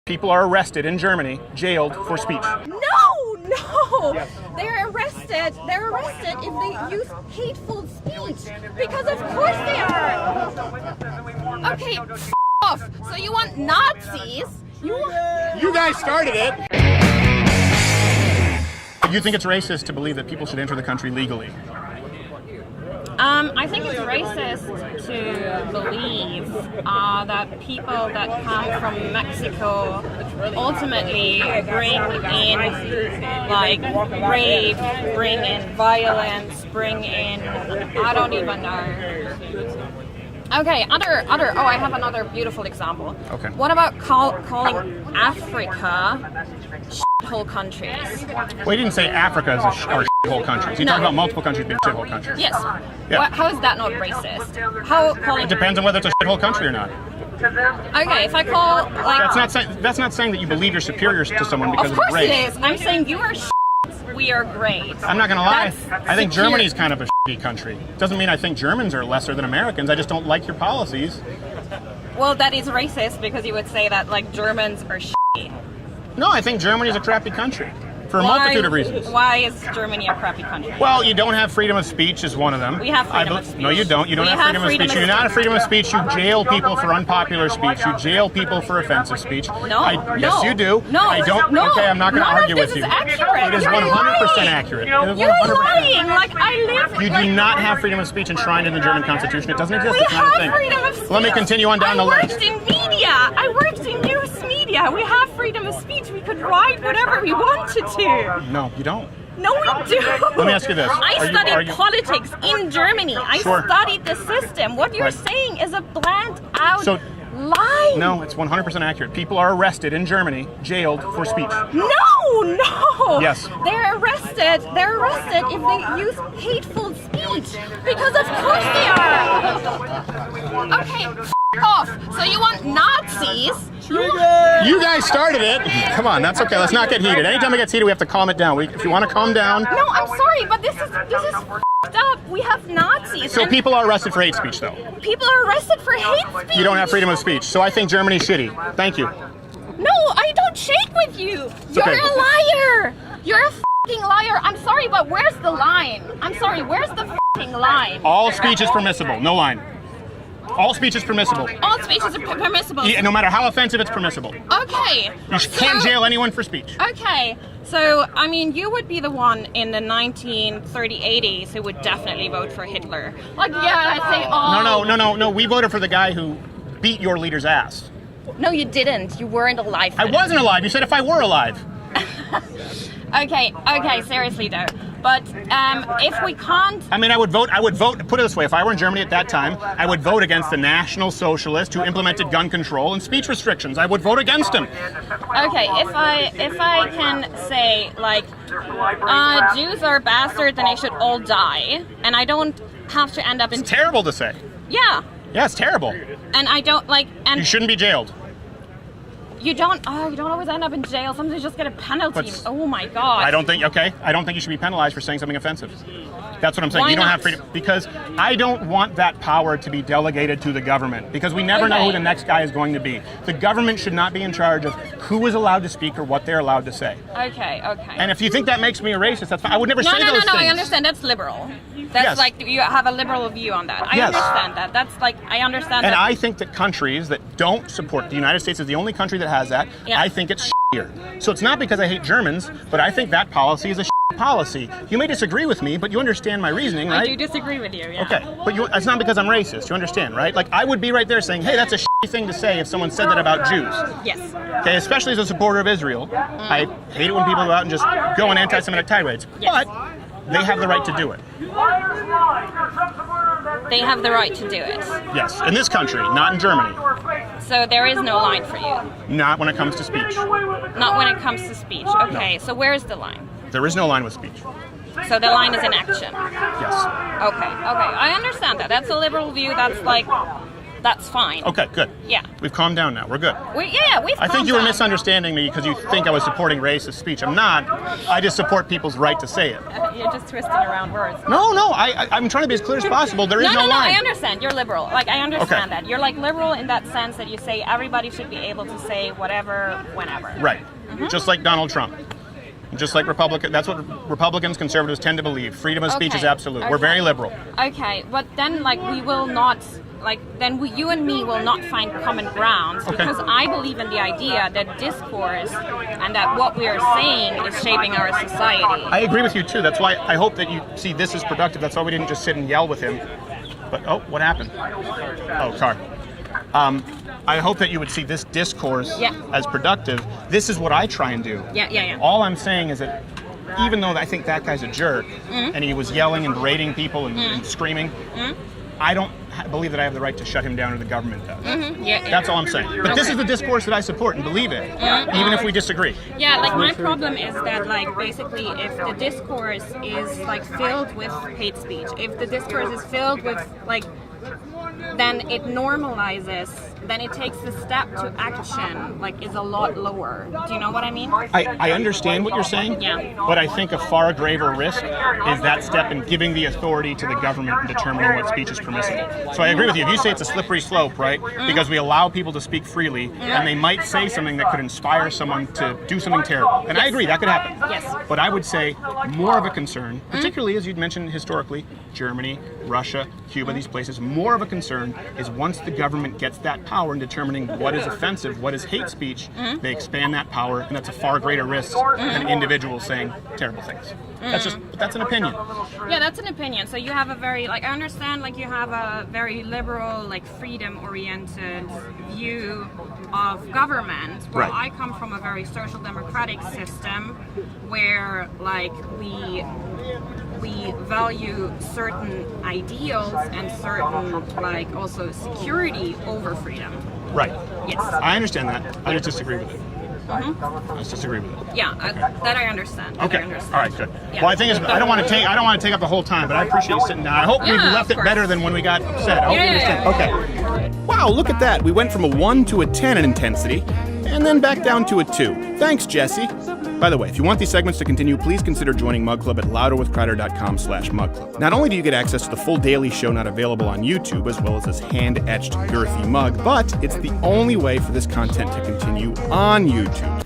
People are arrested in Germany, jailed for speech. No! Yes. They're arrested if they use hateful speech. Because of course they are. Okay, off. So you want Nazis? You guys started it! You think it's racist to believe that people should enter the country legally? I think it's racist to believe that people that come from Mexico ultimately bring in like rape, bring in violence, bring in I don't even know. Okay, oh, I have another beautiful example. Okay. What about calling Africa shithole countries? Well, you didn't say Africa are shithole countries. You talked about multiple countries being shithole countries. Yes. Yeah. How is that not racist? How calling? It depends on whether it's a shithole country or not. Okay, if I call like That's not saying that you believe you're superior to someone because of of course race. it is. I'm saying you are shit. We are great. I'm not gonna lie. That's I think secure. Germany's kind of a shitty country. Doesn't mean I think Germans are lesser than Americans. I just don't like your policies. Well, that is racist because you would say that like Germans are shitty. No, I think Germany's a crappy country. For a multitude of reasons. Why is Germany a crappy country? Well, you don't have freedom of speech is one of them. We have freedom of speech. No, you don't. You don't have freedom of speech. You do not have freedom of speech. You jail people for unpopular speech. You jail people for offensive speech. Yes, you do. No. I don't. No. Okay, I'm not going to argue with you. None of this is accurate. It is You're 100% lying. accurate. You're lying. Like I live. You do not have freedom of speech enshrined in the German Constitution. It doesn't exist. We It's not a have thing. freedom of speech. Let me continue on down the list. I worked in media. I worked in news media. We have freedom of speech. We could write whatever we wanted to. No, you don't. No, we do. Let me ask you this. I studied politics in Germany. I studied the system. What you're saying is a bland out lie. No, it's 100% accurate. People are arrested in Germany, jailed for speech. No. Yes. They're arrested if they use hateful speech. Because of course they are. Okay, off. So you want Nazis? You guys started it. Come on, that's okay. Let's not get heated. Anytime it gets heated, we have to calm it down. If you want to calm down. No, I'm sorry, but this is f***ed up. We have Nazis. So people are arrested for hate speech, though. People are arrested for hate speech. You don't have freedom of speech. So I think Germany's shitty. Thank you. No, I don't shake with you. You're okay. a liar. You're a f***ing liar. I'm sorry, but where's the line? I'm sorry, where's the f***ing line? All speech is permissible. No line. All speech is permissible. All speech is permissible. Yeah, no matter how offensive, it's permissible. Okay. You can't jail anyone for speech. Okay. So, I mean, you would be the one in the 1930s who would definitely vote for Hitler. Like, yeah, I'd say, oh. No. We voted for the guy who beat your leader's ass. No, you didn't. You weren't alive then. I wasn't alive. You said if I were alive. Okay, seriously though. But if we can't... I mean, I would vote, put it this way, if I were in Germany at that time, I would vote against the National Socialists who implemented gun control and speech restrictions. I would vote against them. Okay, if I can say, like, Jews are bastards and they should all die, and I don't have to end up in... It's terrible to say. Yeah. Yeah, it's terrible. And I don't, like... and you shouldn't be jailed. You don't always end up in jail. Sometimes you just get a penalty. Oh my God. I don't think you should be penalized for saying something offensive. That's what I'm saying. Why you don't not? have freedom because I don't want that power to be delegated to the government because we never know who the next guy is going to be. The government should not be in charge of who is allowed to speak or what they're allowed to say. Okay. And if you think that makes me a racist, that's fine. I would never say those things. No, I understand. That's liberal. That's like, you have a liberal view on that. I understand that. That's like, I understand that. And I think that countries that don't support, the United States is the only country that has that. Yeah. I think it's shittier. So it's not because I hate Germans, but I think that policy is a policy. You may disagree with me, but you understand my reasoning, right? I do disagree with you, yeah. Okay, but it's not because I'm racist, you understand, right? Like, I would be right there saying, hey, that's a shitty thing to say if someone said that about Jews. Yes. Okay, especially as a supporter of Israel. I hate it when people go out and just go on anti-Semitic tirades. Yes. But they have the right to do it. They have the right to do it. Yes, in this country, not in Germany. So there is no line for you? Not when it comes to speech. Not when it comes to speech. Okay, No. So where's the line? There is no line with speech. So the line is in action? Yes. Okay, I understand that. That's a liberal view. That's that's fine. Okay, good. Yeah. We've calmed down now. We're good. We've I think you were misunderstanding me because you think I was supporting racist speech. I'm not. I just support people's right to say it. You're just twisting around words. No, I'm trying to be as clear as possible. There is no line. I understand. You're liberal. Like, I understand that. You're like liberal in that sense that you say everybody should be able to say whatever, whenever. Right. Just like Donald Trump. Just like that's what Republicans, conservatives tend to believe. Freedom of speech is absolute. Okay. We're very liberal. Okay, but then we will not, you and me will not find common grounds because I believe in the idea that discourse and that what we are saying is shaping our society. I agree with you too. That's why I hope that you see this as productive. That's why we didn't just sit and yell with him. But, what happened? Oh, car. I hope that you would see this discourse as productive. This is what I try and do. Yeah. All I'm saying is that even though I think that guy's a jerk, and he was yelling and berating people and screaming, I don't believe that I have the right to shut him down or the government does. That's all I'm saying. But this is the discourse that I support and believe in, even if we disagree. Yeah, my problem is that basically if the discourse is filled with hate speech, if the discourse is filled with then it normalizes, then it takes the step to action is a lot lower. Do you know what I mean? I understand what you're saying, but I think a far graver risk is that step in giving the authority to the government and determining what speech is permissible. So I agree with you. If you say it's a slippery slope, right, because we allow people to speak freely, and they might say something that could inspire someone to do something terrible. And I agree, that could happen. Yes. But I would say more of a concern, particularly as you'd mentioned historically, Germany, Russia, Cuba, these places, more of a concern is once the government gets that power in determining what is offensive, what is hate speech, they expand that power, and that's a far greater risk than individuals saying terrible things. That's an opinion. Yeah, that's an opinion. So you have a very, I understand, you have a very liberal, freedom-oriented view of government. Where I come from a very social democratic system where, we value certain ideals and certain, also security over freedom. Right. Yes. I understand that. I just disagree with it. I just disagree with it. Yeah, that I understand. Okay. All right. Good. Yeah. Well, I think I don't want to take up the whole time, but I appreciate you sitting down. I hope we left it better than when we got upset. I hope you understand. Okay. Wow, look at that. We went from a 1 to a 10 in intensity, and then back down to a 2. Thanks, Jesse. By the way, if you want these segments to continue, please consider joining Mug Club at louderwithcrowder.com/mugclub. Not only do you get access to the full daily show not available on YouTube, as well as this hand-etched girthy mug, but it's the only way for this content to continue on YouTube.